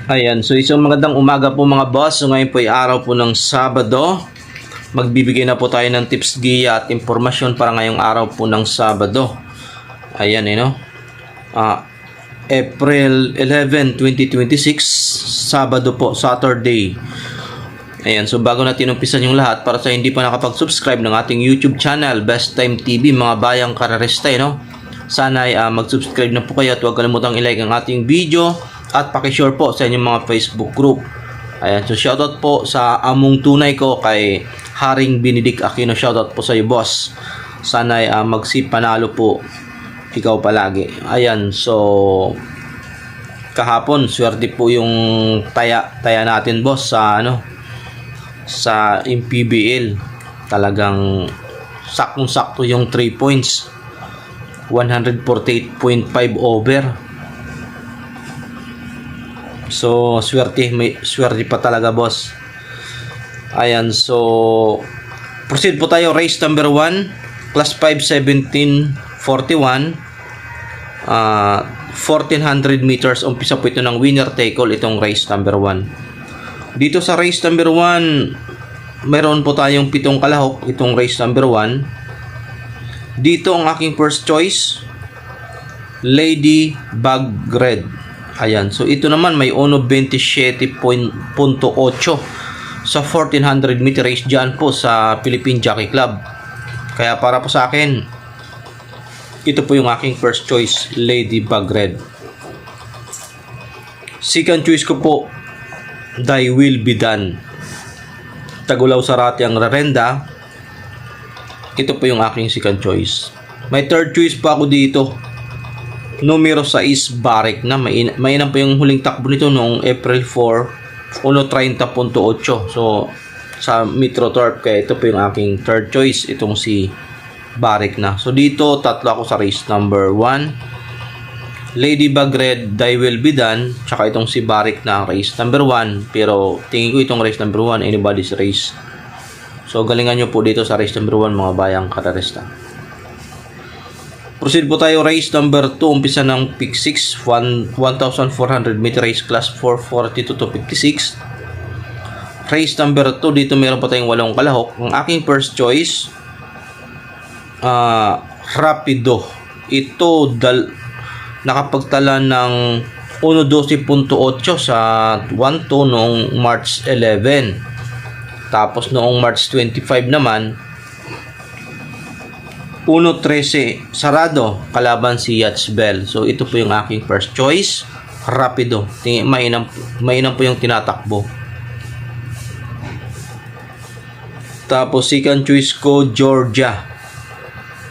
Ayan, so isang magandang umaga po mga boss. So ngayon po ay araw po ng Sabado. Magbibigay na po tayo ng tips, giya at impormasyon para ngayong araw po ng Sabado. Ayan, April 11, 2026, Sabado po, Saturday. Ayan, so bago natin umpisan yung lahat, para sa hindi pa nakapag-subscribe ng ating YouTube channel, Best Time TV, mga bayang kararista, sana ay mag-subscribe na po kayo at huwag kalimutang i-like ang ating video at pakishare po sa inyong mga Facebook group. Ayan, so shoutout po sa among tunay ko kay Haring Benedict Aquino. Shoutout po sa iyo, boss. Sana ay magsipanalo po ikaw palagi. Ayan, so kahapon swerte po yung taya natin, boss, sa MPBL. Talagang saktong-sakto yung 3 points. 148.5 over. So, may swerte pa talaga, boss. Ayan, so proceed po tayo. Race number 1, class 5, 1741. 1400 meters. Umpisa po ito ng winner take all, itong race number 1. Dito sa race number 1, meron po tayong 7 kalahok, itong race number 1. Dito ang aking first choice, Lady Bug Red. Ayan, so ito naman may 1.27.8 sa 1400 meter race dyan po sa Philippine Jockey Club. Kaya para po sa akin, ito po yung aking first choice, Lady Bug Red. Second choice ko po, Thy Will Be Done. Tagulaw Sarati ang Rarenda. Ito po yung aking second choice. May third choice pa ako dito, numero 6, Barik na. Mainam po yung huling takbo nito noong April 4, 1.30.8. So, sa Metro Turf. Kaya ito po yung aking third choice, itong si Barik na. So, dito, tatlo ako sa race number 1. Lady Bug Red, Thy Will Be Done, tsaka itong si Barik na race number 1. Pero, tingin ko itong race number 1, anybody's race. So, galingan nyo po dito sa race number 1, mga bayang kararista. Proceed po tayo, race number 2, umpisa ng pick 6, 1,400 meter race, class 442 to 56. Race number 2, dito meron pa tayong 8 kalahok. Ang aking first choice, Rapido. Ito, nakapagtala ng 1.12.8 sa 1-2 noong March 11. Tapos noong March 25 naman, 1.13 sarado kalaban si Yatsbel. So ito po yung aking first choice, Rapido. Mainam po yung tinatakbo. Tapos second choice ko, Georgia.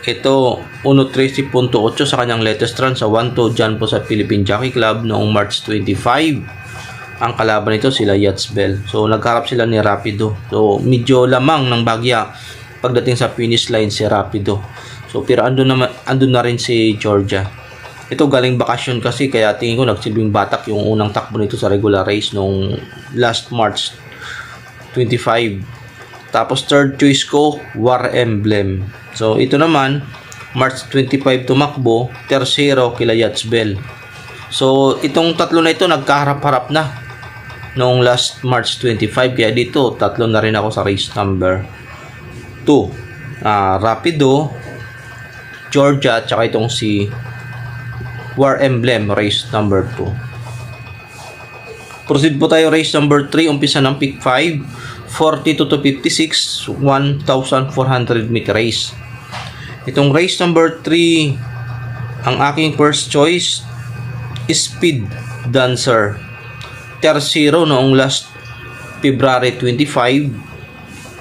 Ito 1.13.8 sa kanyang latest run sa 1-2 dyan po sa Philippine Jockey Club noong March 25. Ang kalaban nito sila Yatsbel. So nagharap sila ni Rapido. So medyo lamang ng bagya pagdating sa finish line si Rapido. So pero andun na rin si Georgia. Ito galing bakasyon kasi, kaya tingin ko nagsilbing batak yung unang takbo nito sa regular race nung last March 25. Tapos third choice ko, War Emblem. So ito naman March 25 tumakbo, tersero kila Yatsbel. So itong tatlo na ito nagkaharap-harap na noong last March 25, kaya dito tatlo na rin ako sa race number 2. Rapido, Georgia, at saka itong si War Emblem, race number 2. Proceed po tayo, race number 3, umpisa ng pick 5, 42 to 56, 1,400 meter race. Itong race number 3, ang aking first choice, Speed Dancer. Tersero noong last February 25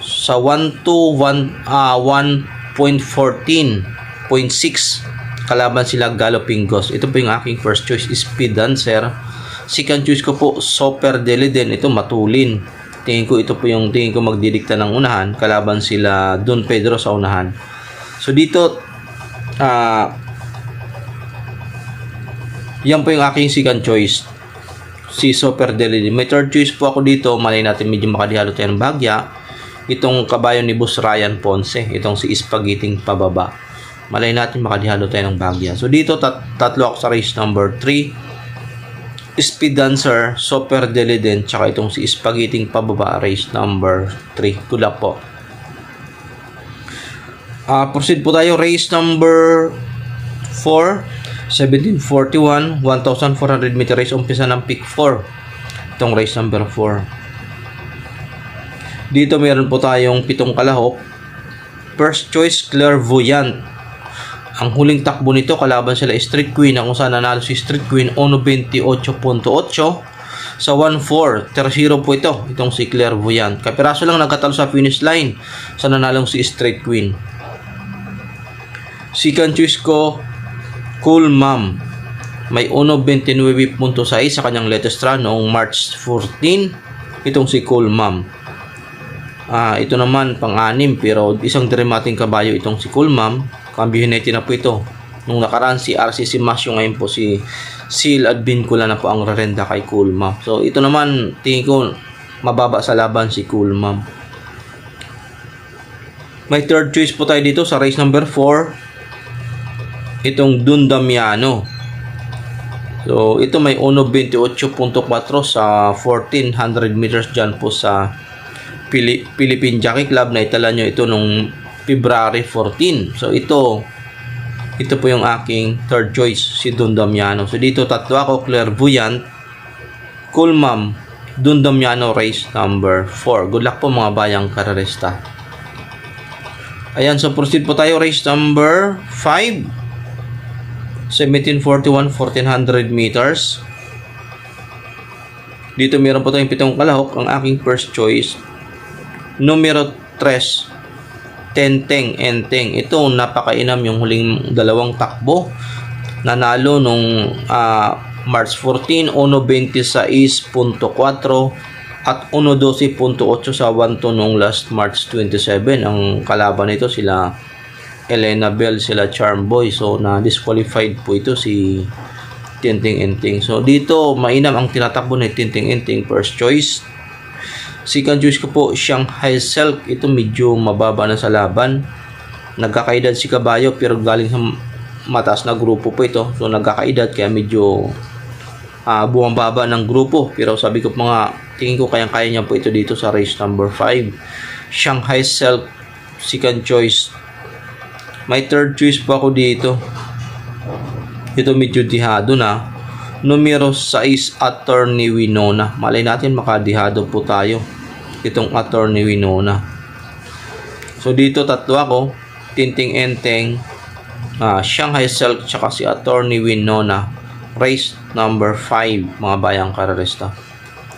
sa 1.14.6 kalaban sila Galloping Ghost. Ito po yung aking first choice, Speed Dancer. Second choice ko po, Super Deliden. Ito matulin. Tingin ko magdidikta ng unahan, kalaban sila Don Pedro sa unahan. So dito yan po yung aking second choice, si Super Deliden. May third choice po ako dito, malay natin medyo makadihalo tayo ng bagya, itong kabayo ni Boss Ryan Ponce, itong si Spaghetti pababa. Malay natin makadihalo tayo ng bagya. So dito tatlo ako sa race number 3. Speed Dancer, Super Deli din, tsaka itong si Spaghetti pababa, race number 3. Good luck po. Proceed po tayo, race number 4, 1741, 1,400 meter race, umpisa ng pick 4. Itong race number 4. Dito meron po tayong 7 kalahok. First choice, Clairvoyant. Ang huling takbo nito, kalaban sila Street Queen, na kung saan nanalo si Street Queen 1.28.8 sa 1.4. 3-0 po ito, itong si Clairvoyant. Kapiraso lang nagkatalo sa finish line sa nanalong si Street Queen. Second choice ko, Cool Mom. May 1.29.6 sa kanyang latest run noong March 14. Itong si Cool Mom. Ito naman pang-anim, pero isang dramating kabayo itong si Cool Mom. Cambio Hinete na po ito. Nung nakaraan si RCC Masyo, ngayon po si Seal at Vincula na po ang rerenda kay Cool Mom. So ito naman, tingin ko mababa sa laban si Cool Mom. May third choice po tayo dito sa race number 4. Itong Don Damiano. So ito may 1.28.4 sa 1,400 meters dyan po sa Philippine Jockey Club. Na itala nyo ito nung February 14. So ito po yung aking third choice, si Don Damiano. So dito tatlo ako, Clairvoyant, Cool Mom, Don Damiano, race number 4. Good luck po mga bayang karerista. Ayan, so proceed po tayo, race number 5, 1741, 1,400 meters. Dito meron po tayong 7 kalahok. Ang aking first choice, numero 3, Tenteng Enteng. Ito napakainam yung huling dalawang takbo. Nanalo nung March 14, 1.26.4 at 1.12.8 sa 1-2 nung last March 27. Ang kalaban nito sila Elena Bell, sila Charm Boy. So na-disqualified po ito si Tenteng Enteng. So dito mainam ang tinatakbo ni Tenteng Enteng, first choice. Second choice ko po, Shanghai Silk. Ito medyo mababa na sa laban. Nagkakaedad si kabayo pero galing sa mataas na grupo po ito. So nagkakaedad kaya medyo bumababa ng grupo. Pero sabi ko mga, tingin ko kayang-kaya niya po ito dito sa race number 5. Shanghai Silk, second choice. May third choice po ako dito. Ito medyo dihado na. Numero 6, Attorney Winona. Malay natin makadihado po tayo. Itong Attorney Winona. So dito tatlo ako, Tenteng Enteng, Shanghai Silk, tsaka si Attorney Winona. Race number 5, mga bayang karerista.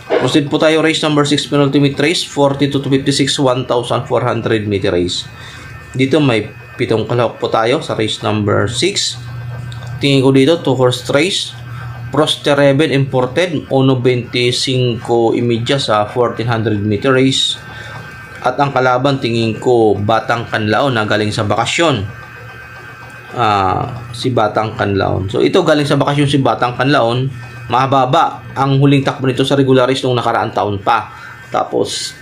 Proceed po tayo, race number 6, penultimate race, 42-56, 1,400 meter race. Dito may 7 kalahok po tayo sa race number 6. Tingin ko dito, 2-horse race. Prostereven imported, 1.25 imidya sa 1,400 meter race. At ang kalaban tingin ko Batang Kanlaon na galing sa bakasyon. Si Batang Kanlaon. So ito galing sa bakasyon si Batang Kanlaon. Mahaba ang huling takbo nito sa regular race nung nakaraang taon pa. Tapos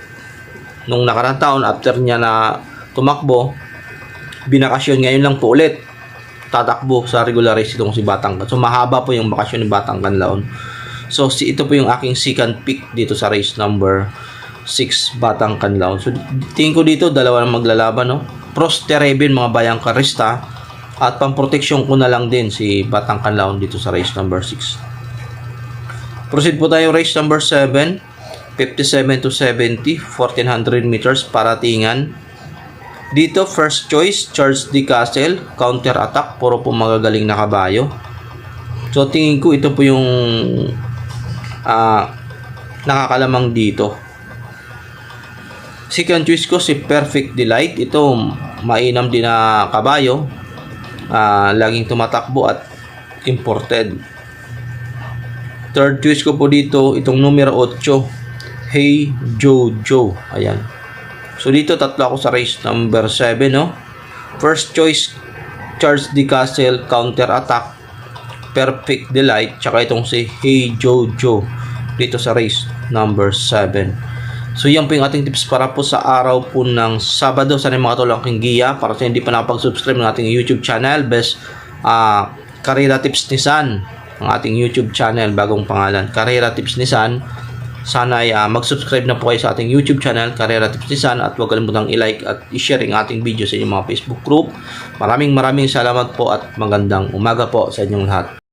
nung nakaraang taon, after niya na tumakbo, binakasyon, ngayon lang po ulit tatakbo sa regular race itong si Batang Kanlaon. So mahaba po yung bakasyon ni Batang Kanlaon. So ito po yung aking second pick dito sa race number 6, Batang Kanlaon. So tingin ko dito dalawa na maglalaban, no? Prostereven, mga bayang karista, at pamproteksyon ko na lang din si Batang Kanlaon dito sa race number 6. Proceed po tayo, race number 7, 57-70, 1,400 meters, paratingan. Dito, first choice, Charles de Castle, counter attack, puro po magagaling na kabayo. So, tingin ko ito po yung nakakalamang dito. Second choice ko, si Perfect Delight. Ito, mainam din na kabayo. Laging tumatakbo at imported. Third choice ko po dito, itong numero 8, Hey Jojo. Ayan. So dito tatlo ako sa race number 7, no? First choice, Charles de Castle, counter attack, Perfect Delight, tsaka itong si Hey Jojo dito sa race number 7. So yan po yung ating tips para po sa araw po ng Sabado. Sana mga tol ang aking giya. Para sa hindi pa nakapag-subscribe ng ating YouTube channel, Best Karera Tips ni San. ang ating YouTube channel, bagong pangalan, Carrera Tips Nissan. Sana ay mag-subscribe na po kayo sa ating YouTube channel, Carrera Tips Nissan, at huwag kalimutang i-like at i-share ang ating video sa inyong mga Facebook group. Maraming salamat po at magandang umaga po sa inyong lahat.